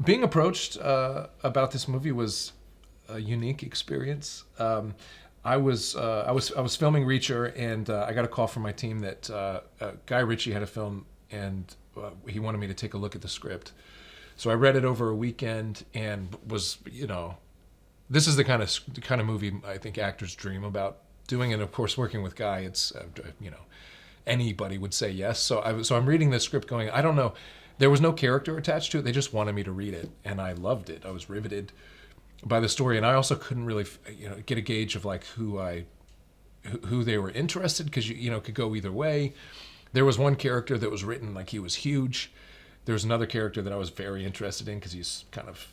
Being approached about this movie was a unique experience. I was filming Reacher, and I got a call from my team that Guy Ritchie had a film, and he wanted me to take a look at the script. So I read it over a weekend, and was, this is the kind of movie I think actors dream about doing, and of course working with Guy, it's anybody would say yes. So I'm reading this script, going, I don't know. There was no character attached to it. They just wanted me to read it, and I loved it. I was riveted by the story, and I also couldn't really, get a gauge of like who they were interested, because it could go either way. There was one character that was written like he was huge. There was another character that I was very interested in because he's kind of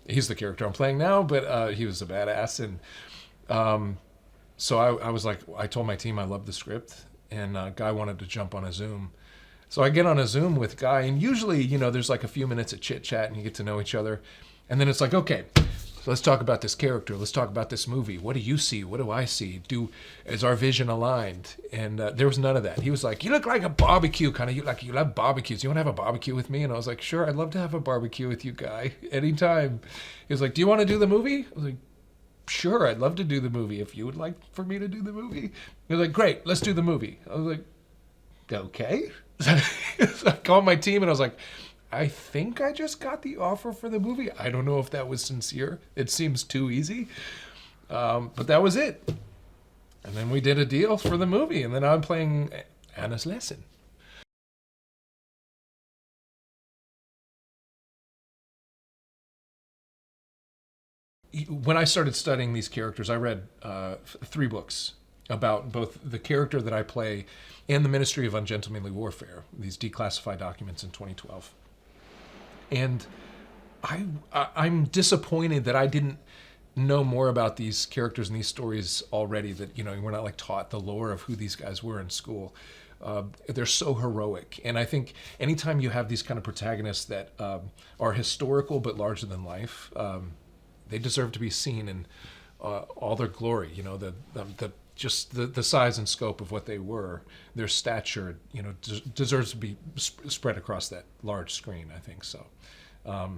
he's the character I'm playing now, but he was a badass, and so I was like, I told my team I loved the script, and Guy wanted to jump on a Zoom. So I get on a Zoom with Guy, and usually, there's like a few minutes of chit chat and you get to know each other. And then it's like, okay, so let's talk about this character. Let's talk about this movie. What do you see? What do I see? Is our vision aligned? And there was none of that. He was like, you look like a barbecue kind of. You love barbecues. You want to have a barbecue with me? And I was like, sure, I'd love to have a barbecue with you, Guy, anytime. He was like, do you want to do the movie? I was like, sure, I'd love to do the movie if you would like for me to do the movie. He was like, great, let's do the movie. I was like, okay. So I called my team and I was like, I think I just got the offer for the movie. I don't know if that was sincere. It seems too easy. But that was it. And then we did a deal for the movie. And then I'm playing Anna's Lesson. When I started studying these characters, I read 3 books about both the character that I play and the Ministry of Ungentlemanly Warfare, these declassified documents in 2012. And I'm disappointed that I didn't know more about these characters and these stories already, that, we're not like taught the lore of who these guys were in school. They're so heroic. And I think anytime you have these kind of protagonists that are historical but larger than life, they deserve to be seen in all their glory. The size and scope of what they were, their stature, deserves to be spread across that large screen, I think. So I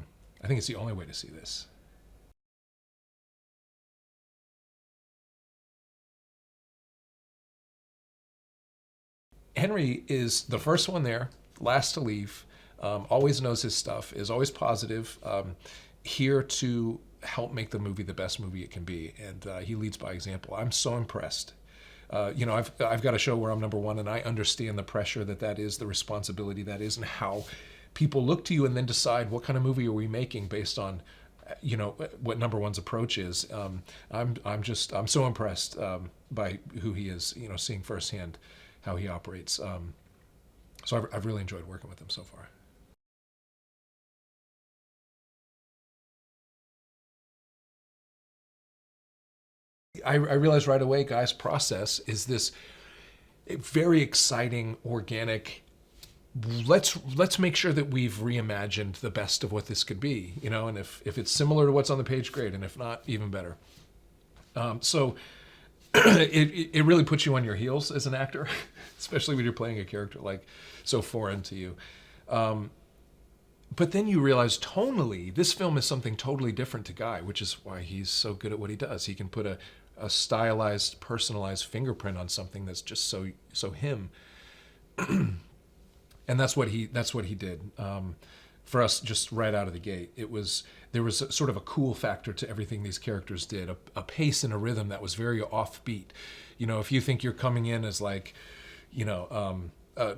think it's the only way to see this. Henry is the first one there, last to leave, always knows his stuff, is always positive, here to help make the movie the best movie it can be, and he leads by example. I'm so impressed. I've got a show where I'm number one, and I understand the pressure that is, the responsibility that is, and how people look to you and then decide what kind of movie are we making based on, what number one's approach is. I'm so impressed by who he is, seeing firsthand how he operates. So I've really enjoyed working with him so far. I realized right away Guy's process is this very exciting, organic, let's make sure that we've reimagined the best of what this could be, and if it's similar to what's on the page, great, and if not, even better. So it really puts you on your heels as an actor, especially when you're playing a character like so foreign to you. But then you realize tonally, this film is something totally different to Guy, which is why he's so good at what he does. He can put a stylized, personalized fingerprint on something that's just so him. And that's what he did. For us, just right out of the gate, there was sort of a cool factor to everything these characters did, a pace and a rhythm that was very offbeat. If you think you're coming in as like,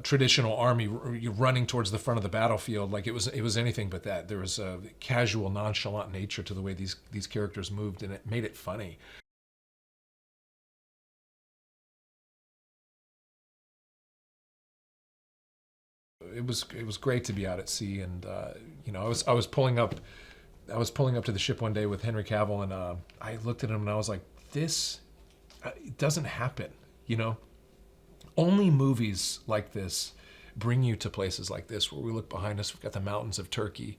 traditional army, you're running towards the front of the battlefield, like it was anything but that. There was a casual, nonchalant nature to the way these characters moved, and it made it funny. It was great to be out at sea, and I was pulling up to the ship one day with Henry Cavill, and I looked at him and I was like, this it doesn't happen, Only movies like this bring you to places like this, where we look behind us, we've got the mountains of Turkey,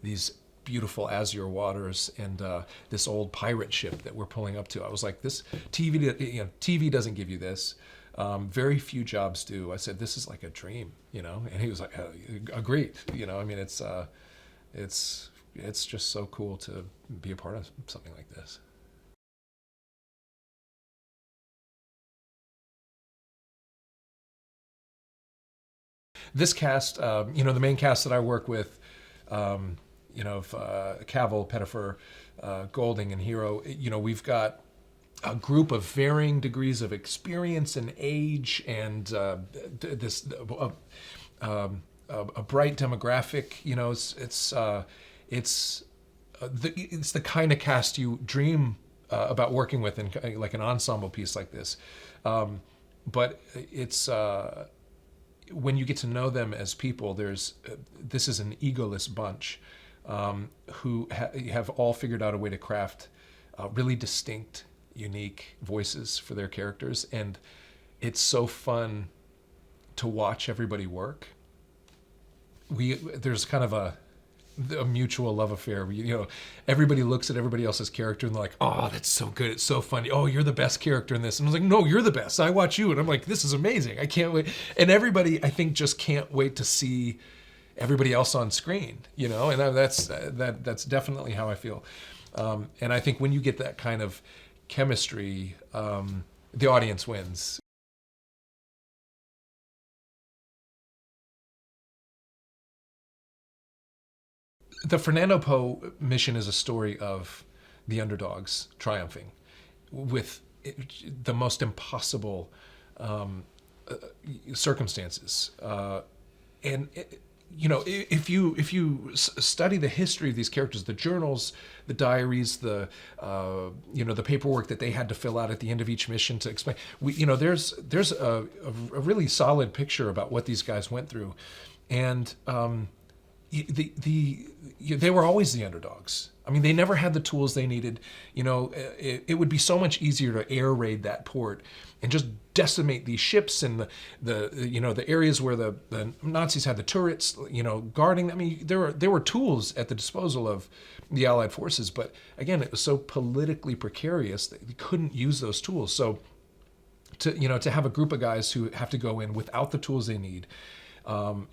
these beautiful azure waters, and this old pirate ship that we're pulling up to. I was like, this TV doesn't give you this. Very few jobs do. I said, this is like a dream, And he was like, agreed. It's just so cool to be a part of something like this. This cast, the main cast that I work with, Cavill, Pettyfer, Golding, and Hero, we've got a group of varying degrees of experience and age, and this a bright demographic. It's the kind of cast you dream about working with in like an ensemble piece like this. But it's when you get to know them as people, this is an egoless bunch who have all figured out a way to craft really distinct, unique voices for their characters, and it's so fun to watch everybody work. There's kind of a mutual love affair. Everybody looks at everybody else's character and they're like, "Oh, that's so good. It's so funny. Oh, you're the best character in this." And I was like, "No, you're the best. I watch you." And I'm like, "This is amazing. I can't wait." And everybody, I think, just can't wait to see everybody else on screen. And that's definitely how I feel. And I think when you get that kind of chemistry, the audience wins. The Fernando Poe mission is a story of the underdogs triumphing with the most impossible circumstances. And if you study the history of these characters, the journals, the diaries, the paperwork that they had to fill out at the end of each mission to explain, there's a really solid picture about what these guys went through, and they were always the underdogs. I mean, they never had the tools they needed. It would be so much easier to air raid that port and just decimate these ships and the areas where the Nazis had the turrets, guarding. I mean, there were tools at the disposal of the Allied forces, but again, it was so politically precarious that they couldn't use those tools. So to have a group of guys who have to go in without the tools they need,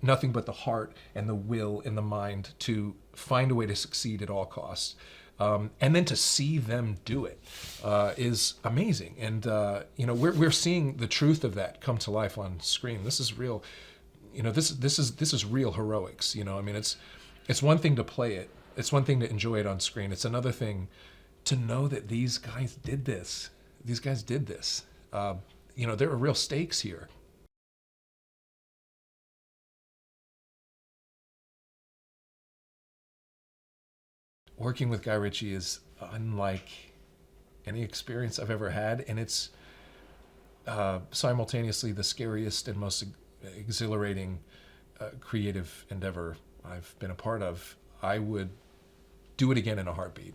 nothing but the heart and the will and the mind to find a way to succeed at all costs. And then to see them do it is amazing. And we're seeing the truth of that come to life on screen. This is real. This is real heroics. I mean, it's one thing to play it. It's one thing to enjoy it on screen. It's another thing to know that these guys did this. These guys did this. There are real stakes here. Working with Guy Ritchie is unlike any experience I've ever had, and it's simultaneously the scariest and most exhilarating creative endeavor I've been a part of. I would do it again in a heartbeat.